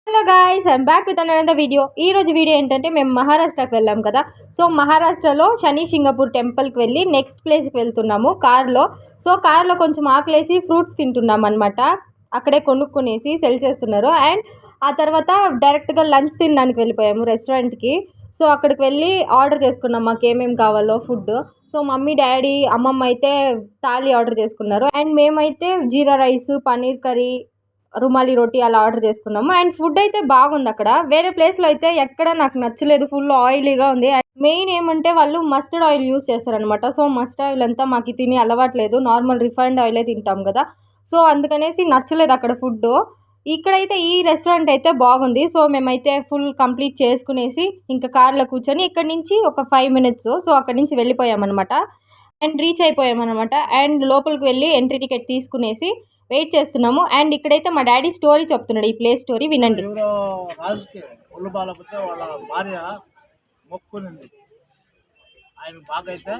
Hello guys, I'm back with another video. ఈ రోజు video ఏంటంటే మేము మహారాష్ట్రకి వెళ్ళాం కదా. సో మహారాష్ట్రలో శని సింగపూర్ టెంపుల్కి వెళ్ళి నెక్స్ట్ ప్లేస్కి వెళ్తున్నాము కార్లో. సో కార్లో కొంచెం ఆకలేసి ఫ్రూట్స్ తింటున్నాం అనమాట. అక్కడే కొనుక్కునేసి సెల్ చేస్తున్నారు. అండ్ ఆ తర్వాత డైరెక్ట్గా లంచ్ తినడానికి వెళ్ళిపోయాము రెస్టారెంట్కి. సో అక్కడికి వెళ్ళి ఆర్డర్ చేసుకున్నాం మాకు ఏమేమి కావాలో ఫుడ్. సో మమ్మీ డాడీ అమ్మమ్మ అయితే థాలీ ఆర్డర్ చేసుకున్నారు. అండ్ మేమైతే జీరా రైస్, పన్నీర్ కర్రీ, రుమాలి రోటీ అలా ఆర్డర్ చేసుకున్నాము. అండ్ ఫుడ్ అయితే బాగుంది. అక్కడ వేరే ప్లేస్లో అయితే ఎక్కడ నాకు నచ్చలేదు, ఫుల్ ఆయిలీగా ఉంది. మెయిన్ ఏమంటే వాళ్ళు మస్టర్డ్ ఆయిల్ యూస్ చేస్తారనమాట. సో మస్టర్డ్ ఆయిల్ అంతా మాకు తిని అలవాట్లేదు, నార్మల్ రిఫైన్డ్ ఆయిలే తింటాం కదా. సో అందుకనేసి నచ్చలేదు అక్కడ ఫుడ్. ఇక్కడైతే ఈ రెస్టారెంట్ అయితే బాగుంది. సో మేమైతే ఫుల్ కంప్లీట్ చేసుకునేసి ఇంకా కార్లో కూర్చొని ఇక్కడి నుంచి ఒక 5 minutes సో అక్కడి నుంచి వెళ్ళిపోయామన్నమాట. అండ్ రీచ్ అయిపోయామన్నమాట. అండ్ లోపలికి వెళ్ళి ఎంట్రీ టికెట్ తీసుకునేసి వెయిట్ చేస్తున్నాము. అండ్ ఇక్కడైతే మా డాడీ స్టోరీ చెప్తున్నాడు, ఈ ప్లేస్ స్టోరీ వినండి. రాజుకి ఒళ్ళు బాలపోతే వాళ్ళ భార్య మొక్కునింది. ఆయన బాగా అయితే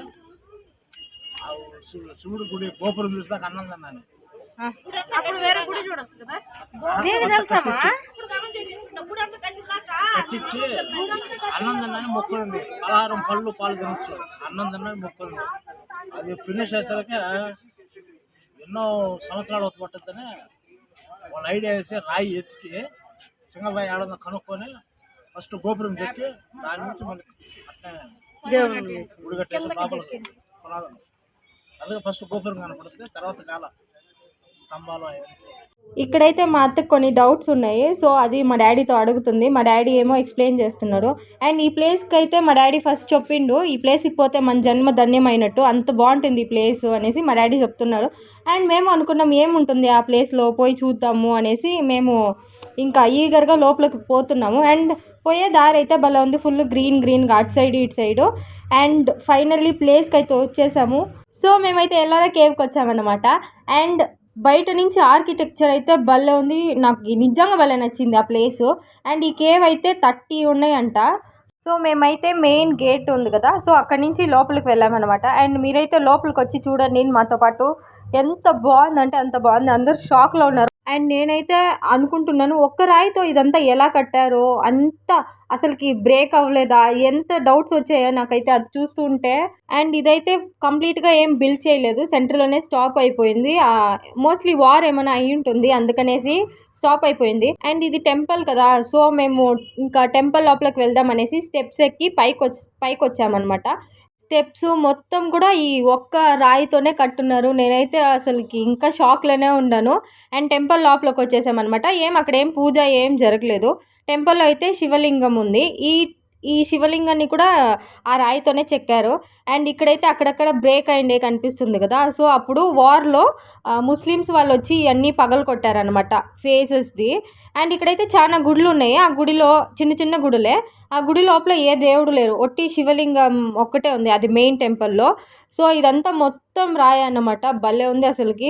శివుడు గుడి గోపురం చూసినాక అన్నం తిన్నాను. కట్టించి అన్నం తిన్నాను మొక్కునింది. పలహారం పళ్ళు పాలు తినచ్చు, అన్నం తిన్నాను మొక్కునింది. అది ఫినిష్ అయితే ఎన్నో సంవత్సరాలు పట్టద్దని వాళ్ళ ఐడియా వేసి రాయి ఎత్తికి సింగల్ రాయి ఆడ కనుక్కొని ఫస్ట్ గోపురం చెక్కి దాని నుంచి మళ్ళీ అట్నే గుడి కట్టేసి లోపలికి పునాదం. అందుకే ఫస్ట్ గోపురం కనపడుతుంది, తర్వాత కాల స్తంభాలు. ఇక్కడైతే మా అత్తకు కొన్ని డౌట్స్ ఉన్నాయి. సో అది మా డాడీతో అడుగుతుంది. మా డాడీ ఏమో ఎక్స్ప్లెయిన్ చేస్తున్నాడు. అండ్ ఈ ప్లేస్కి అయితే మా డాడీ ఫస్ట్ చెప్పిండు, ఈ ప్లేస్కి పోతే మన జన్మ ధన్యమైనట్టు, అంత బాగుంటుంది ఈ ప్లేస్ అనేసి మా డాడీ చెప్తున్నాడు. అండ్ మేము అనుకున్నాం ఏముంటుంది ఆ ప్లేస్లో, పోయి చూద్దాము అనేసి మేము ఇంకా ఈగర్గా లోపలికి పోతున్నాము. అండ్ పోయే దారి అయితే భలే ఉంది, ఫుల్ గ్రీన్గా అటు సైడ్ ఇటు సైడు. అండ్ ఫైనల్లీ ప్లేస్కి అయితే వచ్చేసాము. సో మేమైతే ఎల్లారా కేవ్కి వచ్చామన్నమాట. అండ్ బయట నుంచి ఆర్కిటెక్చర్ అయితే భలే ఉంది, నాకు నిజంగా భలే నచ్చింది ఆ ప్లేసు. అండ్ ఈ కేవ్ అయితే 30 ఉన్నాయంట. సో మేమైతే మెయిన్ గేట్ ఉంది కదా, సో అక్కడి నుంచి లోపలికి వెళ్ళామన్నమాట. అండ్ మీరైతే లోపలికి వచ్చి చూడండి మాతో పాటు. ఎంత బాగుందంటే అంత బాగుంది, అందరూ షాక్లో ఉన్నారు. అండ్ నేనైతే అనుకుంటున్నాను ఒక్క రాయితో ఇదంతా ఎలా కట్టారో, అంత అసలుకి బ్రేక్ అవ్వలేదా, ఎంత డౌట్స్ వచ్చాయో నాకైతే అది చూస్తుంటే. అండ్ ఇదైతే కంప్లీట్గా ఏం బిల్డ్ చేయలేదు, సెంటర్లోనే స్టాప్ అయిపోయింది. మోస్ట్లీ వార్ ఏమైనా అయి ఉంటుంది అందుకనేసి స్టాప్ అయిపోయింది. అండ్ ఇది టెంపుల్ కదా, సో మేము ఇంకా టెంపుల్ లోపలికి వెళ్దాం అనేసి స్టెప్స్ ఎక్కి పైకి వచ్చామన్నమాట. స్టెప్స్ మొత్తం కూడా ఈ ఒక్క రాయితోనే కట్టున్నారు. నేనైతే అసలుకి ఇంకా షాక్లోనే ఉన్నాను. అండ్ టెంపుల్ లోపలికి వచ్చేసామన్నమాట. అక్కడ ఏం పూజ ఏం జరగలేదు. టెంపుల్లో అయితే శివలింగం ఉంది. ఈ శివలింగాన్ని కూడా ఆ రాయితోనే చెక్కారు. అండ్ ఇక్కడైతే అక్కడక్కడ బ్రేక్ అయిందే కనిపిస్తుంది కదా. సో అప్పుడు వార్లో ముస్లిమ్స్ వాళ్ళు వచ్చి ఇవన్నీ పగలు కొట్టారనమాట ఫేసెస్ది. అండ్ ఇక్కడైతే చాలా గుడులు ఉన్నాయి. ఆ గుడిలో చిన్న చిన్న గుడులే. ఆ గుడి లోపల ఏ దేవుడు లేరు, ఒట్టి శివలింగం ఒక్కటే ఉంది, అది మెయిన్ టెంపుల్లో. సో ఇదంతా మొత్తం రాయి అన్నమాట, భలే ఉంది అసలుకి.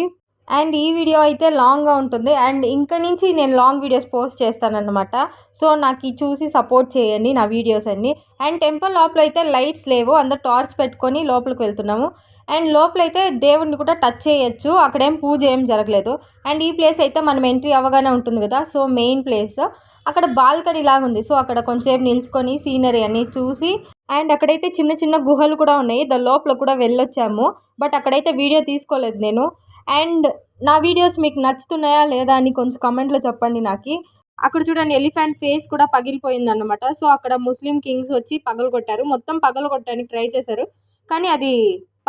అండ్ ఈ వీడియో అయితే లాంగ్గా ఉంటుంది. అండ్ ఇంకా నుంచి నేను లాంగ్ వీడియోస్ పోస్ట్ చేస్తానన్నమాట. సో నాకు చూసి సపోర్ట్ చేయండి నా వీడియోస్ అన్నీ. అండ్ టెంపుల్ లోపల అయితే లైట్స్ లేవు, అందరు టార్చ్ పెట్టుకొని లోపలికి వెళ్తున్నాము. అండ్ లోపలైతే దేవుడిని కూడా టచ్ చేయొచ్చు, అక్కడేం పూజ ఏం జరగలేదు. అండ్ ఈ ప్లేస్ అయితే మనం ఎంట్రీ అవ్వగానే ఉంటుంది కదా, సో మెయిన్ ప్లేస్. అక్కడ బాల్కనీ లాగా ఉంది. సో అక్కడ కొంచెంసేపు నిల్చుకొని సీనరీ అన్నీ చూసి, అండ్ అక్కడైతే చిన్న చిన్న గుహలు కూడా ఉన్నాయి, దాని లోపల కూడా వెళ్ళొచ్చాము. బట్ అక్కడైతే వీడియో తీసుకోలేదు నేను. అండ్ నా వీడియోస్ మీకు నచ్చుతున్నాయా లేదా అని కొంచెం కమెంట్లో చెప్పండి నాకు. అక్కడ చూడండి ఎలిఫెంట్ ఫేస్ కూడా పగిలిపోయింది అనమాట. సో అక్కడ ముస్లిం కింగ్స్ వచ్చి పగలగొట్టారు, మొత్తం పగలగొట్టడానికి ట్రై చేశారు, కానీ అది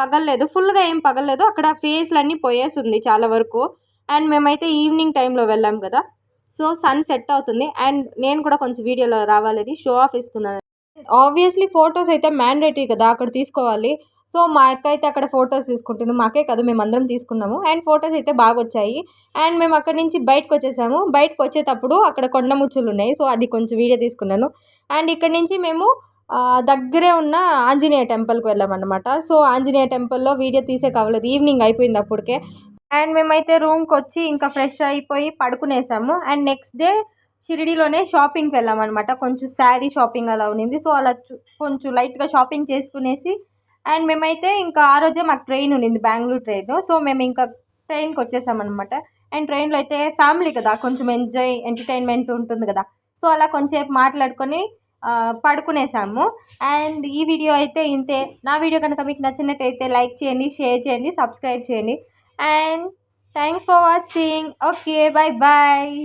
పగలలేదు, ఫుల్గా ఏం పగలలేదు. అక్కడ ఫేస్లన్నీ పోయేసింది చాలా వరకు. అండ్ మేమైతే ఈవినింగ్ టైంలో వెళ్ళాం కదా, సో సన్ సెట్ అవుతుంది. అండ్ నేను కూడా కొంచెం వీడియోలో రావాలని షో ఆఫ్ ఇస్తున్నాను. ఆబ్వియస్లీ ఫొటోస్ అయితే మ్యాండేటరీ కదా, అక్కడ తీసుకోవాలి. సో మా అక్క అయితే అక్కడ ఫొటోస్ తీసుకుంటుంది, మాకే కదా మేమందరం తీసుకున్నాము. అండ్ ఫొటోస్ అయితే బాగా వచ్చాయి. అండ్ మేము అక్కడి నుంచి బయటకు వచ్చేసాము. బయటకు వచ్చేటప్పుడు అక్కడ కొండ ముచ్చులు ఉన్నాయి, సో అది కొంచెం వీడియో తీసుకున్నాను. అండ్ ఇక్కడ నుంచి మేము దగ్గరే ఉన్న ఆంజనేయ టెంపుల్కి వెళ్ళామన్నమాట. సో ఆంజనేయ టెంపుల్లో వీడియో తీసే కావలేదు, ఈవినింగ్ అయిపోయింది అప్పటికే. అండ్ మేమైతే రూమ్కి వచ్చి ఇంకా ఫ్రెష్ అయిపోయి పడుకునేసాము. అండ్ నెక్స్ట్ డే షిరిడీలోనే షాపింగ్కి వెళ్ళామన్నమాట. కొంచెం శారీ షాపింగ్ అలా ఉన్నింది. సో అలా కొంచెం లైట్గా షాపింగ్ చేసుకునేసి, అండ్ మేమైతే ఇంకా ఆ రోజే మాకు ట్రైన్ ఉన్నింది, బెంగళూరు ట్రైన్. సో మేము ఇంకా ట్రైన్కి వచ్చేసామన్నమాట. అండ్ ట్రైన్లో అయితే ఫ్యామిలీ కదా, కొంచెం ఎంటర్టైన్మెంట్ ఉంటుంది కదా, సో అలా కొంచెంసేపు మాట్లాడుకొని పడుకునేసాము. అండ్ ఈ వీడియో అయితే ఇంతే. నా వీడియో కనుక మీకు నచ్చినట్టయితే లైక్ చేయండి, షేర్ చేయండి, సబ్స్క్రైబ్ చేయండి. And thanks for watching. Okay, bye bye.